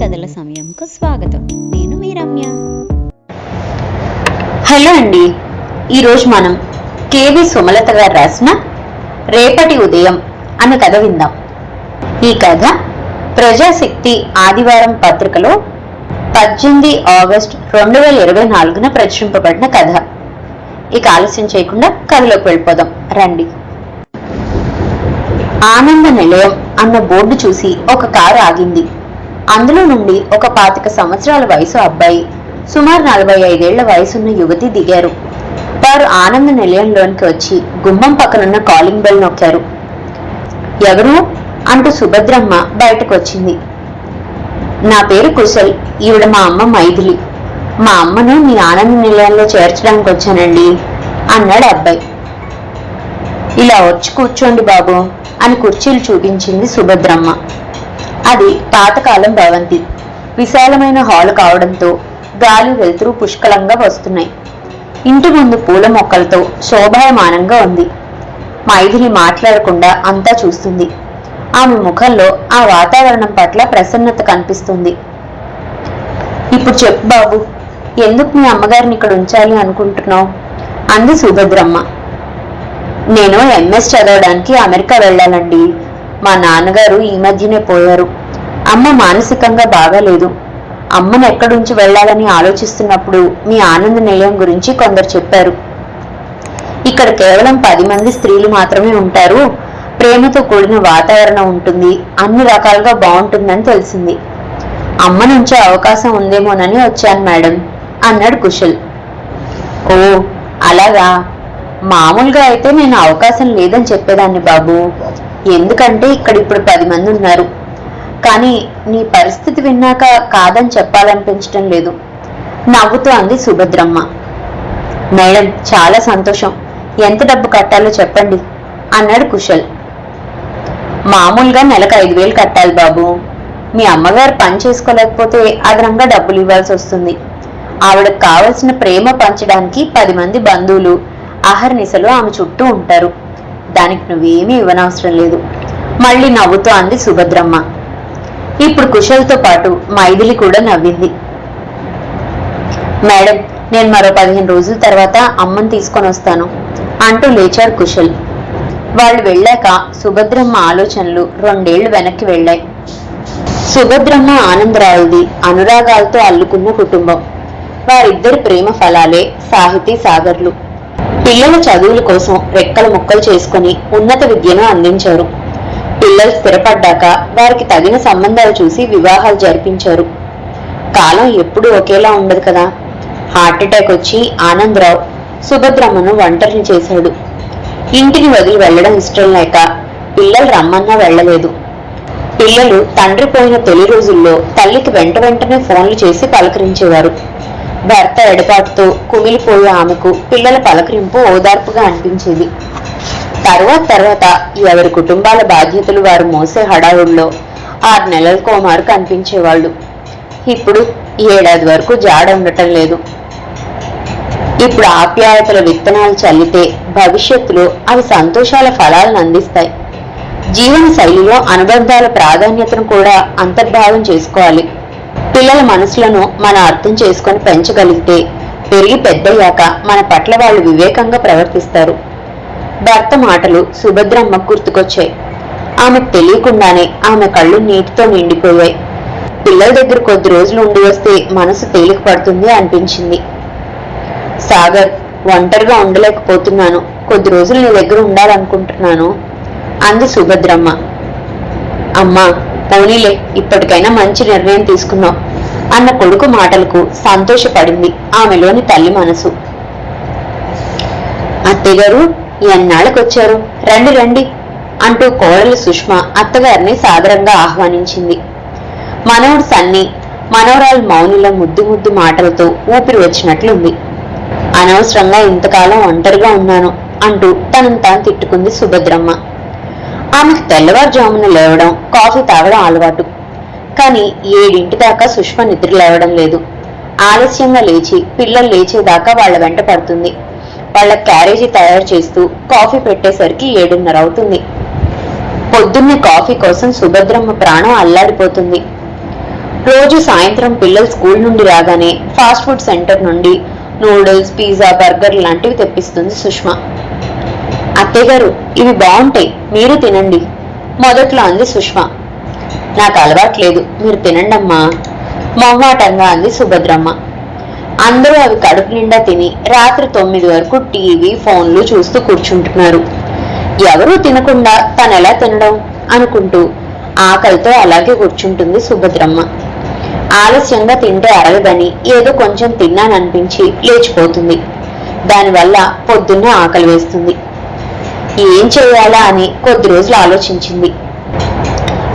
కథల సమయంకు స్వాగతం. నేను మీ రమ్య. హలో అండి, ఈరోజు మనం కేవి సుమలత గారు రాసిన రేపటి ఉదయం అనే కథ విందాం. ఈ కథ ప్రజాశక్తి ఆదివారం పత్రికలో 18 ఆగస్టు 2024 ప్రచురింపబడిన కథ. ఇక ఆలస్యం చేయకుండా కథలోకి వెళ్ళిపోదాం రండి. ఆనంద నిలయం అన్న బోర్డు చూసి ఒక కారు ఆగింది. అందులో నుండి ఒక 25 సంవత్సరాల వయసు అబ్బాయి, సుమారు 45 ఏళ్ల వయసున్న యువతి దిగారు. వారు ఆనంద నిలయంలోనికి వచ్చి గుమ్మం పక్కనున్న కాలింగ్ బెల్ నొక్కారు. ఎవరు అంటూ సుభద్రమ్మ బయటకు వచ్చింది. నా పేరు కుశల్, ఈవిడ మా అమ్మ మైథిలి. మా అమ్మను మీ ఆనంద నిలయంలో చేర్చడానికి వచ్చానండి అన్నాడు అబ్బాయి. ఇలా వచ్చి కూర్చోండి బాబు అని కుర్చీలు చూపించింది సుభద్రమ్మ. అది పాతకాలం భవంతి. విశాలమైన హాలు కావడంతో గాలి వెలుతురు పుష్కలంగా వస్తున్నాయి. ఇంటి ముందు పూల మొక్కలతో శోభాయమానంగా ఉంది. మైథిలి మాట్లాడకుండా అంతా చూస్తుంది. ఆమె ముఖంలో ఆ వాతావరణం పట్ల ప్రసన్నత కనిపిస్తుంది. ఇప్పుడు చెప్పు బాబు, ఎందుకు మీ అమ్మగారిని ఇక్కడ ఉంచాలి అనుకుంటున్నావు అంది సుభద్రమ్మ. నేను ఎంఎస్ చదవడానికి అమెరికా వెళ్ళాలండి. మా నాన్నగారు ఈ మధ్యనే పోయారు. అమ్మ మానసికంగా బాగాలేదు. అమ్మను ఎక్కడుంచి వెళ్ళాలని ఆలోచిస్తున్నప్పుడు మీ ఆనంద నిలయం గురించి కొందరు చెప్పారు. ఇక్కడ కేవలం 10 మంది స్త్రీలు మాత్రమే ఉంటారు. ప్రేమతో కూడిన వాతావరణం ఉంటుంది, అన్ని రకాలుగా బాగుంటుందని తెలిసింది. అమ్మ నుంచే అవకాశం ఉందేమోనని వచ్చాను మేడం అన్నాడు కుశల్. ఓ అలాగా, మామూలుగా అయితే నేను అవకాశం లేదని చెప్పేదాన్ని బాబు. ఎందుకంటే ఇక్కడ ఇప్పుడు 10 మంది ఉన్నారు. కానీ నీ పరిస్థితి విన్నాక కాదని చెప్పాలనిపించడం లేదు నవ్వుతూ అంది సుభద్రమ్మ. మేడం చాలా సంతోషం, ఎంత డబ్బు కట్టాలో చెప్పండి అన్నాడు కుశల్. మామూలుగా నెలకు 5,000 కట్టాలి బాబు. మీ అమ్మగారు పని చేసుకోలేకపోతే అదనంగా డబ్బులు ఇవ్వాల్సి వస్తుంది. ఆవిడకు కావలసిన ప్రేమ పంచడానికి 10 మంది బంధువులు అహర్నిశలు ఆమె చుట్టూ ఉంటారు. దానికి నువ్వేమీ ఇవ్వనవసరం లేదు మళ్ళీ నవ్వుతూ అంది సుభద్రమ్మ. ఇప్పుడు కుశల్తో పాటు మైథిలి కూడా నవ్వింది. మేడం, నేను మరో 15 రోజుల తర్వాత అమ్మని తీసుకొని వస్తాను అంటూ లేచాడు కుశల్. వాళ్ళు వెళ్ళాక సుభద్రమ్మ ఆలోచనలు 2 ఏళ్లు వెనక్కి వెళ్ళాయి. సుభద్రమ్మ ఆనందరావుది అనురాగాలతో అల్లుకున్న కుటుంబం. వారిద్దరి ప్రేమ ఫలాలే సాహితీ సాగర్లు. పిల్లల చదువుల కోసం రెక్కలు ముక్కలు చేసుకుని ఉన్నత విద్యను అందించారు. పిల్లలు స్థిరపడ్డాక వారికి తగిన సంబంధాలు చూసి వివాహాలు జరిపించారు. కాలం ఎప్పుడూ ఒకేలా ఉండదు కదా. హార్ట్అటాక్ వచ్చి ఆనందరావు సుభద్రమ్మను ఒంటరిని చేశాడు. ఇంటిని వదిలి వెళ్లడం ఇష్టం లేక పిల్లలు రమ్మన్నా వెళ్లలేదు. పిల్లలు తండ్రి పోయిన తొలి రోజుల్లో తల్లికి వెంటనే ఫోన్లు చేసి పలకరించేవారు. భర్త ఎడపాటుతో కుమిలిపోయే ఆమెకు పిల్లల పలకరింపు ఓదార్పుగా అనిపించేది. తర్వాత ఎవరి కుటుంబాల బాధ్యతలు వారు మోసే హడావుల్లో 6 నెలలకో మారు కనిపించేవాళ్ళు. ఇప్పుడు 7 ఏడాది వరకు జాడ ఉండటం లేదు. ఇప్పుడు ఆప్యాయతల విత్తనాలు చల్లితే భవిష్యత్తులో అవి సంతోషాల ఫలాలను అందిస్తాయి. జీవన శైలిలో అనుబంధాల ప్రాధాన్యతను కూడా అంతర్భావం చేసుకోవాలి. పిల్లల మనసులను మనం అర్థం చేసుకొని పెంచగలిగితే పెరిగి పెద్దయ్యాక మన పట్ల వాళ్ళు వివేకంగా ప్రవర్తిస్తారు. భర్త మాటలు సుభద్రమ్మ గుర్తుకొచ్చాయి. ఆమెకు తెలియకుండానే ఆమె కళ్ళు నీటితో నిండిపోయాయి. పిల్లల దగ్గర కొద్ది రోజులు ఉండి వస్తే మనసు తేలిక పడుతుంది అనిపించింది. సాగర్, ఒంటరిగా ఉండలేకపోతున్నాను, కొద్ది రోజులు నీ దగ్గర ఉండాలనుకుంటున్నాను అంది సుభద్రమ్మ. అమ్మా పోనీలే, ఇప్పటికైనా మంచి నిర్ణయం తీసుకున్నావు అన్న కొడుకు మాటలకు సంతోషపడింది ఆమెలోని తల్లి మనసు. అత్తయ్యగారు, ఎన్నాళ్ళకొచ్చారు, రండి రండి అంటూ కోడలు సుష్మ అత్తగారిని సాదరంగా ఆహ్వానించింది. మనవడు సన్ని, మనవరాలు మౌనిల ముద్దు మాటలతో ఊపిరి వచ్చినట్లుంది. అనవసరంగా ఇంతకాలం ఒంటరిగా ఉన్నాను అంటూ తనను తాను తిట్టుకుంది సుభద్రమ్మ. ఆమెకు తెల్లవారుజామున లేవడం, కాఫీ తాగడం అలవాటు. కానీ 7 దాకా సుష్మ నిద్ర లేవడం లేదు. ఆలస్యంగా లేచి పిల్లలు లేచేదాకా వాళ్ల వెంట పడుతుంది. వాళ్ల క్యారేజీ తయారు చేస్తూ కాఫీ పెట్టేసరికి 7:30 అవుతుంది. పొద్దున్నే కాఫీ కోసం సుభద్రమ్మ ప్రాణం అల్లాడిపోతుంది. రోజు సాయంత్రం పిల్లలు స్కూల్ నుండి రాగానే ఫాస్ట్ ఫుడ్ సెంటర్ నుండి నూడిల్స్, పిజ్జా, బర్గర్ లాంటివి తెప్పిస్తుంది సుష్మా. అత్తయ్య గారు, ఇవి బాగుంటాయి, మీరు తినండి మొదట్లో అంది సుష్మా. నాకు అలవాట్లేదు, మీరు తినండమ్మా మొహమాటంగా అంది సుభద్రమ్మ. అందరూ అవి కడుపు నిండా తిని రాత్రి 9 వరకు టీవీ, ఫోన్లు చూస్తూ కూర్చుంటున్నారు. ఎవరూ తినకుండా తనెలా తినడం అనుకుంటూ ఆకలితో అలాగే కూర్చుంటుంది సుభద్రమ్మ. ఆలస్యంగా తింటే అరగదని ఏదో కొంచెం తిన్నాననిపించి లేచిపోతుంది. దానివల్ల పొద్దున్నే ఆకలి వేస్తుంది. ఏం చేయాలా అని కొద్ది రోజులు ఆలోచించింది.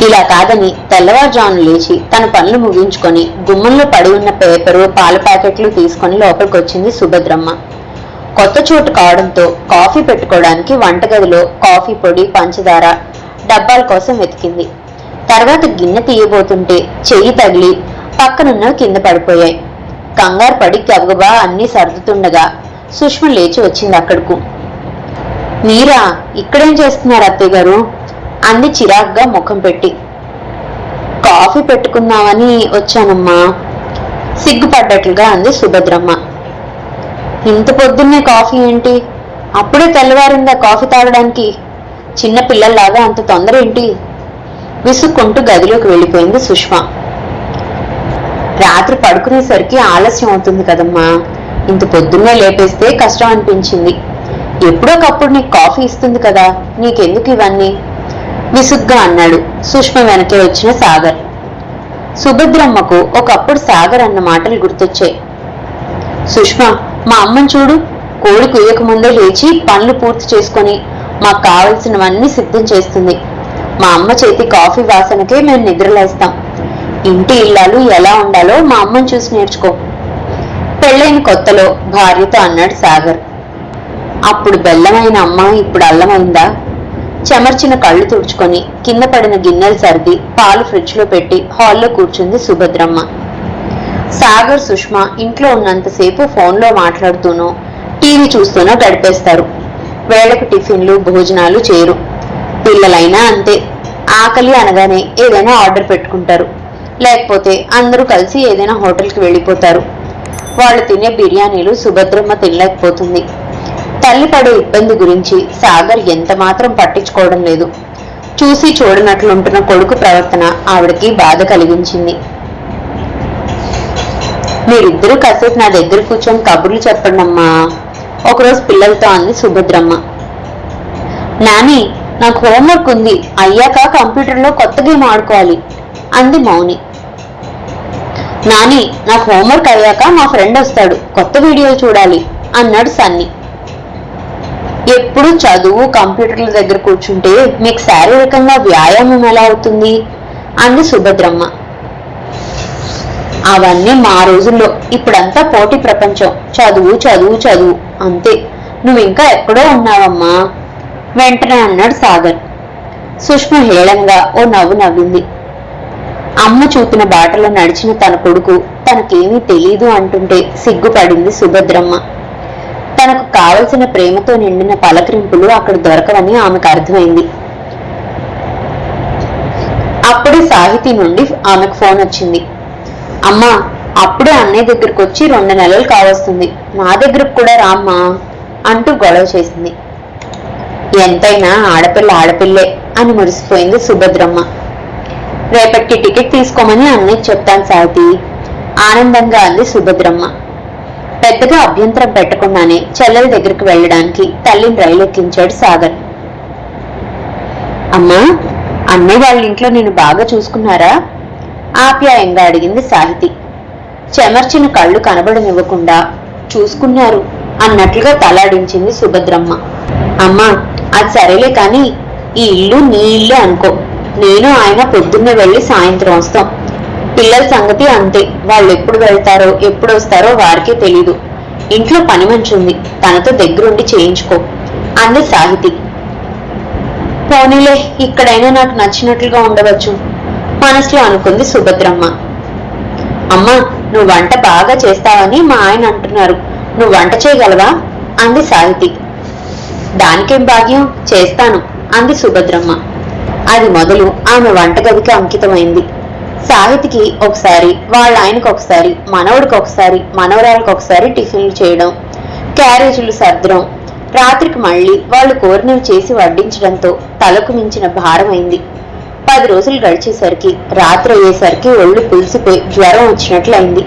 ఇలా కాదని తెల్లవారుజామున లేచి తన పనులు ముగించుకొని గుమ్మంలో పడి ఉన్న పేపరు, పాల ప్యాకెట్లు తీసుకొని లోపలికి వచ్చింది సుభద్రమ్మ. కొత్త చోటు కావడంతో కాఫీ పెట్టుకోవడానికి వంటగదిలో కాఫీ పొడి, పంచదార డబ్బాల కోసం వెతికింది. తర్వాత గిన్నె తీయబోతుంటే చెయ్యి తగిలి పక్కనున్నవి కింద పడిపోయాయి. కంగారు పడి గబగబా అన్నీ సర్దుతుండగా సుష్మ లేచి వచ్చింది అక్కడకు. మీరా, ఇక్కడేం చేస్తున్నారు అత్తయ్య గారు అంది చిరాగ్గా ముఖం పెట్టి. కాఫీ పెట్టుకుందామని వచ్చానమ్మా సిగ్గుపడ్డట్లుగా అంది సుభద్రమ్మ. ఇంత పొద్దున్నే కాఫీ ఏంటి? అప్పుడే తెల్లవారిందా కాఫీ తాగడానికి? చిన్న పిల్లల్లాగా అంత తొందర ఏంటి? విసుక్కుంటూ గదిలోకి వెళ్ళిపోయింది సుష్మ. రాత్రి పడుకునేసరికి ఆలస్యం అవుతుంది కదమ్మా, ఇంత పొద్దున్నే లేపేస్తే కష్టం అనిపించింది. ఎప్పుడోకప్పుడు నీకు కాఫీ ఇస్తుంది కదా, నీకెందుకు ఇవన్నీ విసుగ్గా అన్నాడు సుష్మ వెనకే వచ్చిన సాగర్. సుభద్రమ్మకు ఒకప్పుడు సాగర్ అన్న మాటలు గుర్తొచ్చాయి. సుష్మ, మా అమ్మని చూడు, కోడి కుయ్యక ముందే లేచి పనులు పూర్తి చేసుకొని మాకు కావలసినవన్నీ సిద్ధం చేస్తుంది. మా అమ్మ చేతి కాఫీ వాసనకే మేము నిద్రలేస్తాం. ఇంటి ఇల్లాలు ఎలా ఉండాలో మా అమ్మని చూసి నేర్చుకో పెళ్ళైన కొత్తలో భార్యతో అన్నాడు సాగర్. అప్పుడు బెల్లమైన అమ్మ ఇప్పుడు అల్లమైందా? చెమర్చిన కళ్ళు తుడుచుకొని కింద పడిన గిన్నెలు సర్ది పాలు ఫ్రిడ్జ్ లో పెట్టి హాల్లో కూర్చుంది సుభద్రమ్మ. సాగర్, సుష్మ ఇంట్లో ఉన్నంతసేపు ఫోన్లో మాట్లాడుతూనో టీవీ చూస్తూనో గడిపేస్తారు. వేళకు టిఫిన్లు, భోజనాలు చేరు. పిల్లలైనా అంతే, ఆకలి అనగానే ఏదైనా ఆర్డర్ పెట్టుకుంటారు, లేకపోతే అందరూ కలిసి ఏదైనా హోటల్కి వెళ్ళిపోతారు. వాళ్ళు తినే బిర్యానీలు సుభద్రమ్మ తినలేకపోతుంది. తల్లి పడే ఇబ్బంది గురించి సాగర్ ఎంత మాత్రం పట్టించుకోవడం లేదు. చూసి చూడనట్లుంటున్న కొడుకు ప్రవర్తన ఆవిడకి బాధ కలిగించింది. మీరిద్దరూ కాసేపు నా దగ్గర కూర్చొని కబుర్లు చెప్పండమ్మా ఒకరోజు పిల్లలతో అంది సుభద్రమ్మ. నాని, నాకు హోంవర్క్ ఉంది, అయ్యాక కంప్యూటర్లో కొత్త గేమ్ ఆడుకోవాలి అంది మౌని. నాని, నాకు హోంవర్క్ అయ్యాక మా ఫ్రెండ్ వస్తాడు, కొత్త వీడియో చూడాలి అన్నాడు సన్నీ. ఎప్పుడు చదువు, కంప్యూటర్ల దగ్గర కూర్చుంటే మీకు శారీరకంగా వ్యాయామం ఎలా అవుతుంది అంది సుభద్రమ్మ. అవన్నీ మా రోజుల్లో, ఇప్పుడంతా పోటీ ప్రపంచం, చదువు చదువు చదువు అంతే. నువ్వు ఇంకా ఎక్కడో ఉన్నావమ్మా వెంటనే అన్నాడు సాగర్. సుష్మ హేళంగా ఓ నవ్వు నవ్వింది. అమ్మ చూపిన బాటలో నడిచిన తన కొడుకు తనకేమీ తెలీదు అంటుంటే సిగ్గుపడింది సుభద్రమ్మ. తనకు కావలసిన ప్రేమతో నిండిన పలకరింపులు అక్కడ దొరకవని ఆమెకు అర్థమైంది. అప్పుడే సాహితీ నుండి ఆమెకు ఫోన్ వచ్చింది. అమ్మా, అప్పుడే అన్నయ్య దగ్గరకు వచ్చి 2 నెలలు కావస్తుంది, నా దగ్గరకు కూడా రామ్మా అంటూ గొడవ చేసింది. ఎంతైనా ఆడపిల్ల ఆడపిల్లే అని మురిసిపోయింది సుభద్రమ్మ. రేపటికి టికెట్ తీసుకోమని అన్నయ్య చెప్తాను సాహితీ ఆనందంగా అంది సుభద్రమ్మ. పెద్దగా అభ్యంతరం పెట్టకుండానే చెల్లెల దగ్గరికి వెళ్ళడానికి తల్లిని రైలు ఎక్కించాడు సాగర్. అమ్మా, అన్నయ్య వాళ్ళ ఇంట్లో నేను బాగా చూసుకున్నారా ఆప్యాయంగా అడిగింది సాహితి. చెమర్చిన కళ్ళు కనబడనివ్వకుండా చూసుకున్నారు అన్నట్లుగా తలాడించింది సుభద్రమ్మ. అమ్మా, అది సరేలే కాని ఈ ఇల్లు నీ ఇల్లు అనుకో, నేను ఆయన పొద్దున్నే వెళ్ళి సాయంత్రం వస్తాం. పిల్లల సంగతి అంతే, వాళ్ళు ఎప్పుడు వెళ్తారో ఎప్పుడు వస్తారో వారికే తెలీదు. ఇంట్లో పని మనిషి ఉంది, తనతో దగ్గరుండి చేయించుకో అంది సాహితి. పోనీలే, ఇక్కడైనా నాకు నచ్చినట్లుగా ఉండవచ్చు మనసులో అనుకుంది సుభద్రమ్మ. అమ్మా, నువ్వు వంట బాగా చేస్తావని మా ఆయన అంటున్నారు, నువ్వు వంట చేయగలవా అంది సాహితి. దానికేం భాగ్యం, చేస్తాను అంది సుభద్రమ్మ. అది మొదలు ఆమె వంటగదికి అంకితమైంది. సాహితికి ఒకసారి, వాళ్ళ ఆయనకు ఒకసారి, మనవడికి ఒకసారి, మనవరాలకు ఒకసారి టిఫిన్లు చేయడం, క్యారేజీలు సర్దడం, రాత్రికి మళ్ళీ వాళ్ళు కోరినవి చేసి వడ్డించడంతో తలకు మించిన భారమైంది. 10 రోజులు గడిచేసరికి రాత్రి అయ్యేసరికి ఒళ్ళు పులిసిపోయి జ్వరం వచ్చినట్లయింది.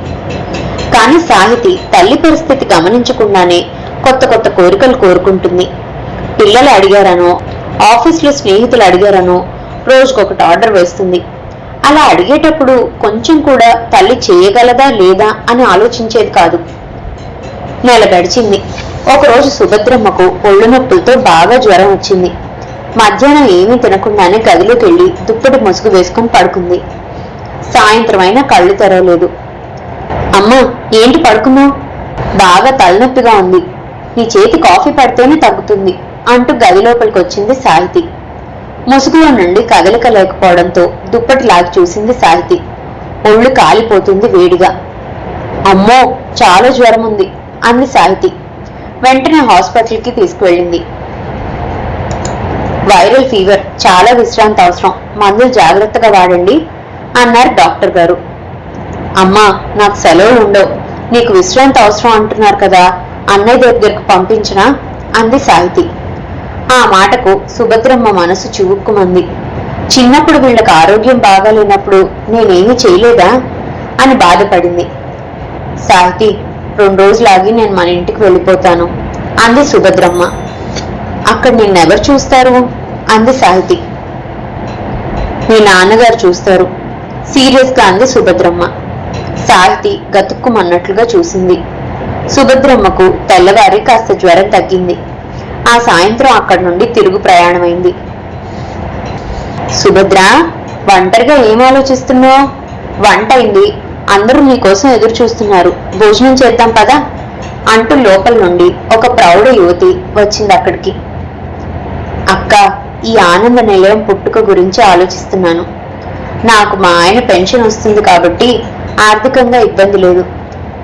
కానీ సాహితి తల్లి పరిస్థితి గమనించకుండానే కొత్త కొత్త కోరికలు కోరుకుంటుంది. పిల్లలు అడిగారనో, ఆఫీస్లో స్నేహితులు అడిగారనో రోజుకొకటి ఆర్డర్ వేస్తుంది. అలా అడిగేటప్పుడు కొంచెం కూడా తల్లి చేయగలదా లేదా అని ఆలోచించేది కాదు. నెల గడిచింది. ఒకరోజు సుభద్రమ్మకు ఒళ్ళు నొప్పులతో బాగా జ్వరం వచ్చింది. మధ్యాహ్నం ఏమీ తినకుండానే గదిలోకి వెళ్లి దుప్పటి ముసుగు వేసుకుని పడుకుంది. సాయంత్రం అయినా కళ్ళు తెరవలేదు. అమ్మా, ఏంటి పడుకున్నావు? బాగా తలనొప్పిగా ఉంది, నీ చేతి కాఫీ పడితేనే తగ్గుతుంది అంటూ గది లోపలికి వచ్చింది సాహితి. ముసుగులో నుండి కదలిక లేకపోవడంతో దుప్పటి లాగి చూసింది సాహితి. ఒళ్ళు కాలిపోతుంది వేడిగా. అమ్మో, చాలా జ్వరం ఉంది అంది సాహితి. వెంటనే హాస్పిటల్కి తీసుకువెళ్ళింది. వైరల్ ఫీవర్, చాలా విశ్రాంతి అవసరం, మందులు జాగ్రత్తగా వాడండి అన్నారు డాక్టర్ గారు. అమ్మా, నాకు సెలవులు ఉండవు, నీకు విశ్రాంతి అవసరం అంటున్నారు కదా, అన్నయ్య దగ్గరకు పంపించనా అంది సాహితి. ఆ మాటకు సుభద్రమ్మ మనసు చివుక్కుమంది. చిన్నప్పుడు వీళ్ళకి ఆరోగ్యం బాగాలేనప్పుడు నేనేమీ చేయలేదా అని బాధపడింది. సాహితి, 2 రోజులాగి నేను మన ఇంటికి వెళ్ళిపోతాను అంది సుభద్రమ్మ. అక్కడ నిన్నెవరు చూస్తారు అంది సాహితి. మీ నాన్నగారు చూస్తారు సీరియస్ గా అంది సుభద్రమ్మ. సాహితి గతుక్కుమన్నట్లుగా చూసింది. సుభద్రమ్మకు తెల్లవారి కాస్త జ్వరం తగ్గింది. ఆ సాయంత్రం అక్కడి నుండి తిరుగు ప్రయాణమైంది. సుభద్ర, ఒంటరిగా ఏం ఆలోచిస్తున్నావు? వంట అయింది, అందరూ నీకోసం ఎదురు చూస్తున్నారు, భోజనం చేద్దాం పదా అంటూ లోపల నుండి ఒక ప్రౌఢ యువతి వచ్చింది అక్కడికి. అక్క, ఈ ఆనంద నిలయం పుట్టుక గురించి ఆలోచిస్తున్నాను. నాకు మా ఆయన పెన్షన్ వస్తుంది కాబట్టి ఆర్థికంగా ఇబ్బంది లేదు.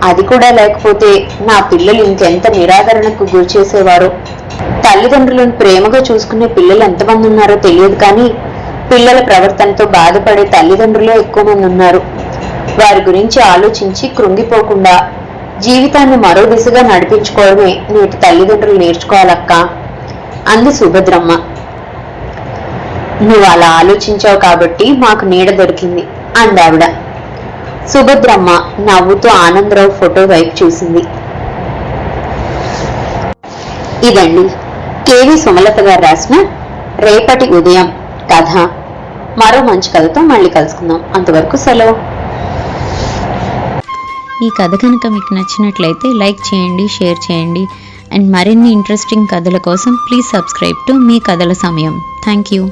అది కూడా లేకపోతే నా పిల్లలు ఇంకెంత నిరాదరణకు గురి చేసేవారో. తల్లిదండ్రులను ప్రేమగా చూసుకునే పిల్లలు ఎంతమంది ఉన్నారో తెలియదు, కానీ పిల్లల ప్రవర్తనతో బాధపడే తల్లిదండ్రులే ఎక్కువ మంది ఉన్నారు. వారి గురించి ఆలోచించి కృంగిపోకుండా జీవితాన్ని మరో దిశగా నడిపించుకోవడమే నేటి తల్లిదండ్రులు నేర్చుకోవాలక్క అంది సుభద్రమ్మ. నువ్వు అలా ఆలోచించావు కాబట్టి మాకు నీడ దొరికింది అందావిడ. సుభద్రమ్మ నవ్వుతూ ఆనందరావు ఫోటో వైపు చూసింది. ఇదండి కేవి సుమలత గారు రాసిన రేపటి ఉదయం కథ. మరో మంచి కథతో మళ్ళీ కలుసుకుందాం. అంతవరకు సెలవు. ఈ కథ కనుక మీకు నచ్చినట్లయితే లైక్ చేయండి, షేర్ చేయండి. అండ్ మరిన్ని ఇంట్రెస్టింగ్ కథల కోసం ప్లీజ్ సబ్స్క్రైబ్ టు మీ కథల సమయం. Thank you.